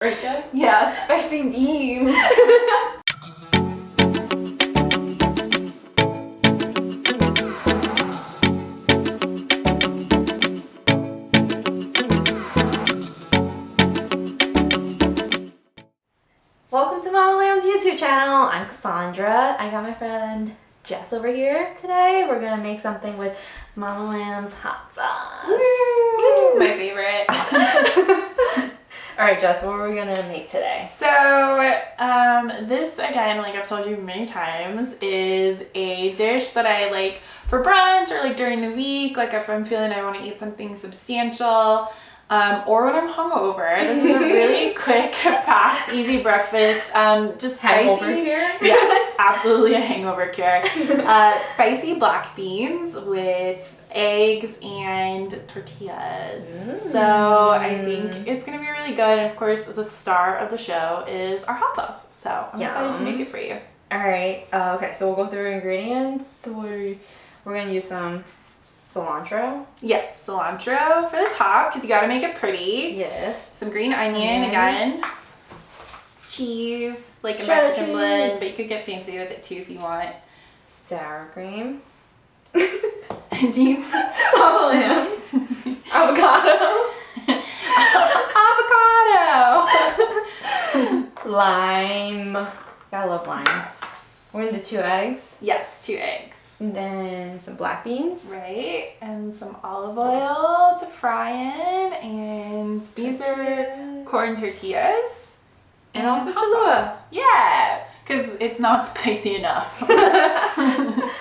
Right, Jess? Yeah, spicy beans. Welcome to Mama Lam's YouTube channel. I'm Cassandra. I got my friend Jess over here today. We're gonna make something with Mama Lam's hot sauce. Woo! My favorite. All right, Jess, what are we gonna make today? So, this again, like I've told you many times, is a dish that I like for brunch or like during the week. Like if I'm feeling I want to eat something substantial, or when I'm hungover. This is a really quick, fast, easy breakfast. Just spicy. Hangover cure? Yes, absolutely a hangover cure. Spicy black beans with eggs and tortillas. So I think it's gonna be really good. And of course, the star of the show is our hot sauce. So I'm excited to make it for you. All right. Okay, so we'll go through ingredients. We're gonna use some cilantro. Yes, cilantro for the top because you got to make it pretty. Yes. Some green onion again. Cheese, like a Cheddar Mexican cheese. blend, but you could get fancy with it too if you want. Sour cream. Do you? Avocado. Avocado. Lime. Gotta love limes. We're gonna do 2 eggs. Yes, 2 eggs. And then some black beans. Right, and some olive oil to fry in, and these are corn tortillas. And also hot Cholula. sauce. Yeah, because it's not spicy enough.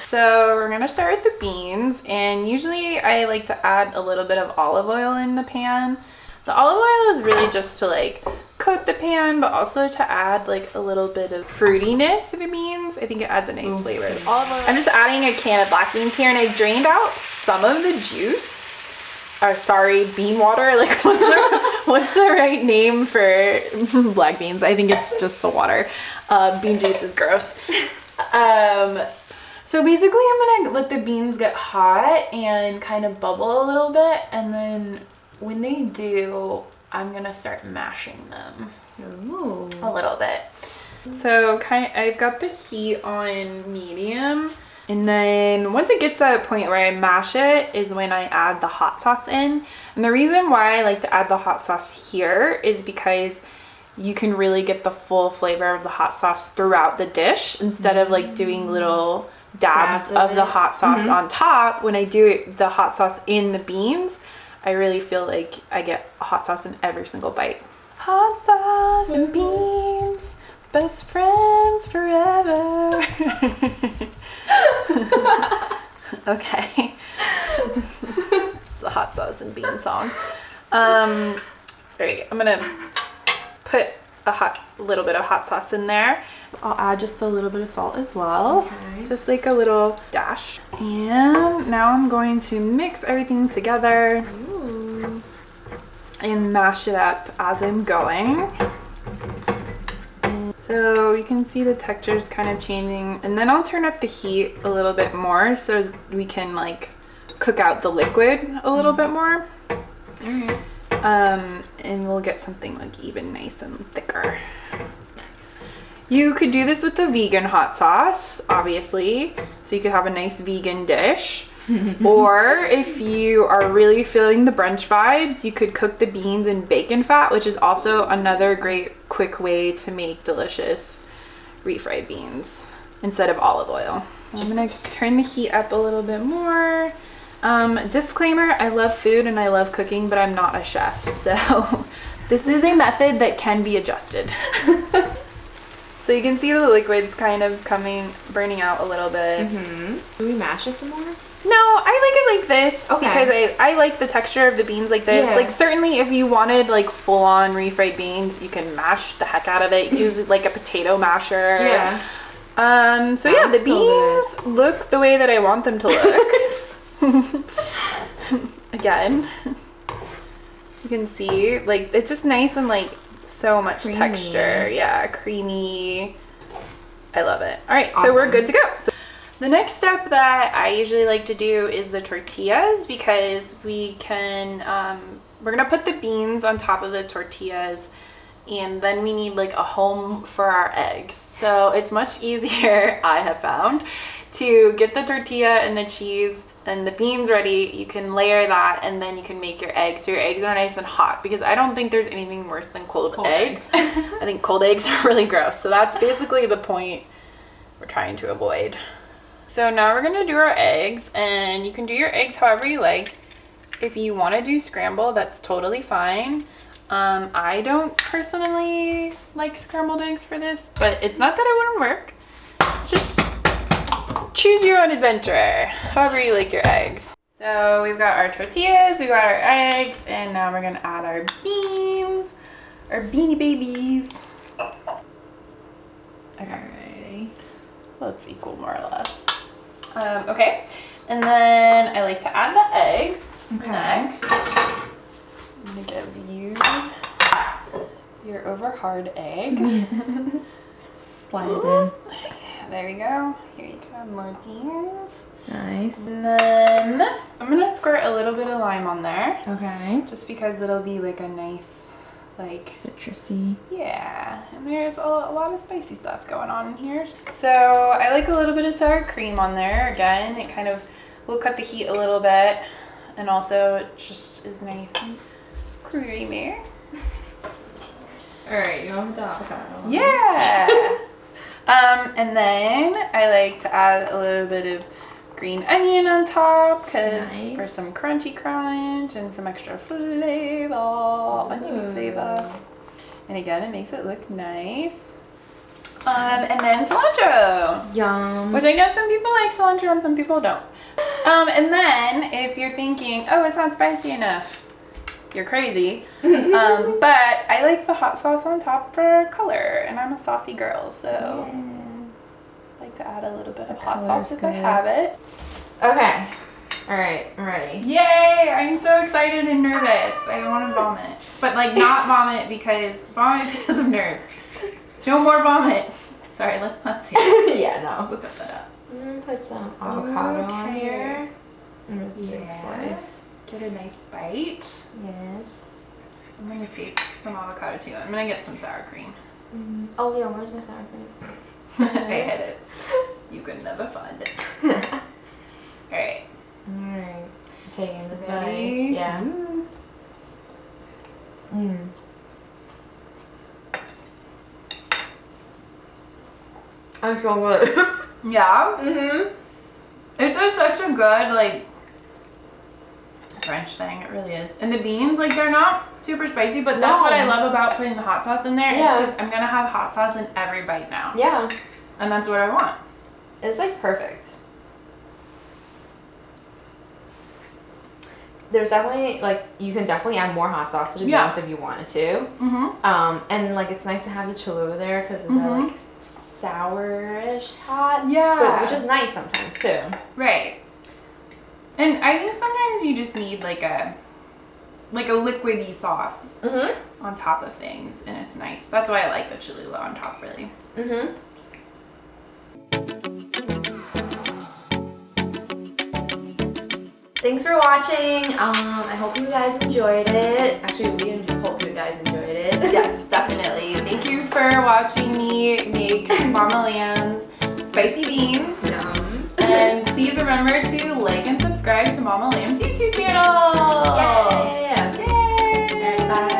So we're gonna start with the beans, and usually I like to add a little bit of olive oil in the pan. The olive oil is really just to like coat the pan, but also to add like a little bit of fruitiness to the beans. I think it adds a nice flavor. Olive oil. I'm just adding a can of black beans here, and I've drained out some of the juice. Sorry, bean water. Like what's the right name for black beans? I think it's just the water. Bean juice is gross. So basically I'm gonna let the beans get hot and kind of bubble a little bit, and then when they do, I'm gonna start mashing them. Ooh. A little bit. So I've got the heat on medium, and then once it gets to that point where I mash it is when I add the hot sauce in. And the reason why I like to add the hot sauce here is because you can really get the full flavor of the hot sauce throughout the dish instead of like doing little dabs of the hot sauce on top. When I do the hot sauce in the beans, I really feel like I get hot sauce in every single bite. Hot sauce and beans, best friends forever. Okay. It's the hot sauce and bean song. Right, I'm gonna put a little bit of hot sauce in there. I'll add just a little bit of salt as well. Okay. Just like a little dash. And now I'm going to mix everything together. Ooh. And mash it up as I'm going. And so you can see the texture is kind of changing. And then I'll turn up the heat a little bit more so we can like cook out the liquid a little bit more. All right. And we'll get something like even nice and thicker. Nice. You could do this with the vegan hot sauce, obviously, so you could have a nice vegan dish. Or if you are really feeling the brunch vibes, you could cook the beans in bacon fat, which is also another great quick way to make delicious refried beans instead of olive oil. I'm gonna turn the heat up a little bit more. Disclaimer, I love food and I love cooking, but I'm not a chef, so this is a method that can be adjusted. So you can see the liquid's kind of burning out a little bit. Do we mash it some more? No, I like it like this because I like the texture of the beans like this. Yeah. Like certainly if you wanted like full-on refried beans, you can mash the heck out of it. Use like a potato masher. Yeah. So yeah, the beans look the way that I want them to look. Again, you can see like it's just nice and like so much creamy texture. Yeah, creamy. I love it. All right, so we're good to go. So the next step that I usually like to do is the tortillas, because we can we're gonna put the beans on top of the tortillas and then we need like a home for our eggs. So it's much easier, I have found, to get the tortilla and the cheese and the beans ready. You can layer that, and then you can make your eggs, so your eggs are nice and hot, because I don't think there's anything worse than cold eggs. I think cold eggs are really gross. So that's basically the point we're trying to avoid. So now we're gonna do our eggs, and you can do your eggs however you like. If you want to do scramble, that's totally fine. I don't personally like scrambled eggs for this, but it's not that it wouldn't work. Just choose your own adventure, however you like your eggs. So we've got our tortillas, we got our eggs, and now we're gonna add our beans, our beanie babies. Okay, well, it's equal more or less. Okay, and then I like to add the eggs next. I'm gonna give you your over hard egg. Slide it in. There we go. Here you go, more beans. Nice. And then I'm gonna squirt a little bit of lime on there. Okay. Just because it'll be like a nice, like, citrusy. yeah. And there's a lot of spicy stuff going on in here. So I like a little bit of sour cream on there. Again, it kind of will cut the heat a little bit, and also it just is nice and creamy. All right, you want the avocado? Yeah. And then I like to add a little bit of green onion on top, because for some crunchy crunch and some extra flavor, onion flavor. And again, it makes it look nice. And then cilantro. Yum. Which I know some people like cilantro and some people don't. And then if you're thinking, oh, it's not spicy enough, you're crazy. But I like the hot sauce on top for color, and I'm a saucy girl, so I like to add a little bit of hot sauce if I have it. Okay. All right, I'm ready. Yay! I'm so excited and nervous. I want to vomit, but like not vomit because of nerves. No more vomit. Sorry, let's not see it. Yeah, no. We'll cut that up. I'm gonna put some avocado on here. And just big slice. Get a nice bite. Yes. I'm gonna take some avocado too. I'm gonna get some sour cream. Oh yeah, where's my sour cream? I hid it. You could never find it. Alright. Alright. Taking this Ready? bite. Yeah. I'm so good. Yeah? It's just such a good, like, French thing. It really is. And the beans, like, they're not super spicy, but that's what I love about putting the hot sauce in there. Yeah. Is 'cause I'm gonna have hot sauce in every bite now. Yeah. And that's what I want. It's like perfect. There's definitely, like, you can definitely add more hot sauce to the beans if you wanted to. And like, it's nice to have the Cholula there because of the like sourish hot. Yeah. Which is nice sometimes too. Right. And I think sometimes you just need like a liquidy sauce on top of things, and it's nice. That's why I like the Cholula on top, really. Thanks for watching. I hope you guys enjoyed it. Actually, we hope you guys enjoyed it. Yes, definitely. Thank you for watching me make Mama Lam's spicy beans. Yum. And please remember to like and subscribe to Mama Lam's YouTube channel. Yeah. Yay! Bye.